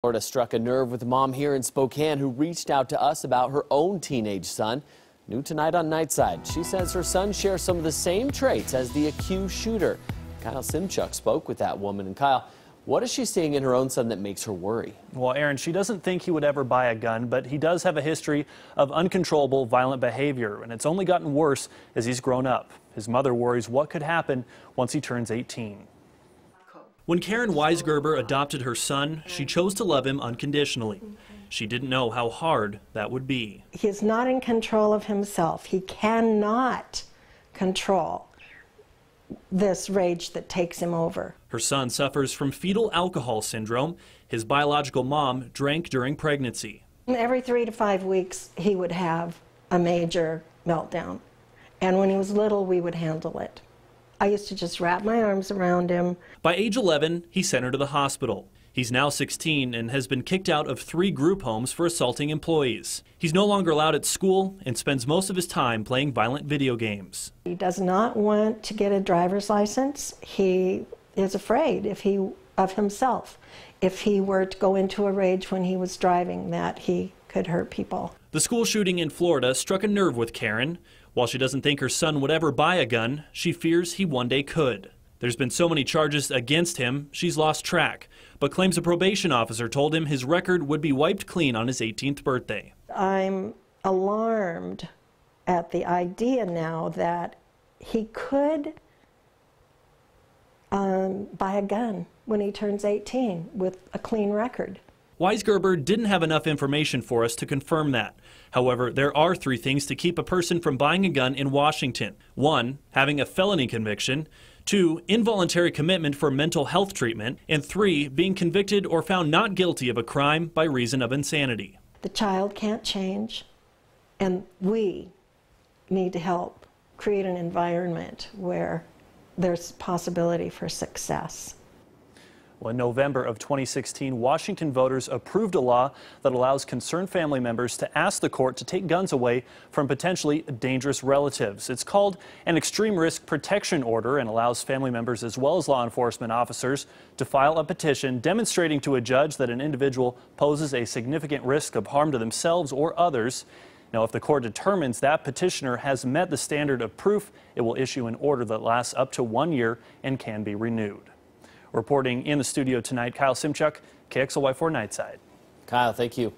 Florida struck a nerve with a mom here in Spokane who reached out to us about her own teenage son. New tonight on Nightside. She says her son shares some of the same traits as the accused shooter. Kyle Simchuk spoke with that woman. And Kyle, what is she seeing in her own son that makes her worry? Well, Aaron, she doesn't think he would ever buy a gun, but he does have a history of uncontrollable violent behavior, and it's only gotten worse as he's grown up. His mother worries what could happen once he turns 18. When Karen Weisgerber adopted her son, she chose to love him unconditionally. She didn't know how hard that would be. He's not in control of himself. He cannot control this rage that takes him over. Her son suffers from fetal alcohol syndrome. His biological mom drank during pregnancy. Every 3 to 5 weeks, he would have a major meltdown. And when he was little, we would handle it. I used to just wrap my arms around him. By age 11, he sent her to the hospital. He's now 16 and has been kicked out of 3 group homes for assaulting employees. He's no longer allowed at school and spends most of his time playing violent video games. He does not want to get a driver's license. He is afraid of himself. If he were to go into a rage when he was driving, that he could hurt people. The school shooting in Florida struck a nerve with Karen. While she doesn't think her son would ever buy a gun, she fears he one day could. There's been so many charges against him, she's lost track, but claims a probation officer told him his record would be wiped clean on his 18th birthday. I'm alarmed at the idea now that he could buy a gun when he turns 18 with a clean record. Weisgerber didn't have enough information for us to confirm that. However, there are 3 things to keep a person from buying a gun in Washington. 1, having a felony conviction. 2, involuntary commitment for mental health treatment. And 3, being convicted or found not guilty of a crime by reason of insanity. The child can't change, and we need to help create an environment where there's possibility for success. Well, in November of 2016, Washington voters approved a law that allows concerned family members to ask the court to take guns away from potentially dangerous relatives. It's called an extreme risk protection order and allows family members as well as law enforcement officers to file a petition demonstrating to a judge that an individual poses a significant risk of harm to themselves or others. Now, if the court determines that petitioner has met the standard of proof, it will issue an order that lasts up to 1 year and can be renewed. Reporting in the studio tonight, Kyle Simchuk, KXLY4 Nightside. Kyle, thank you.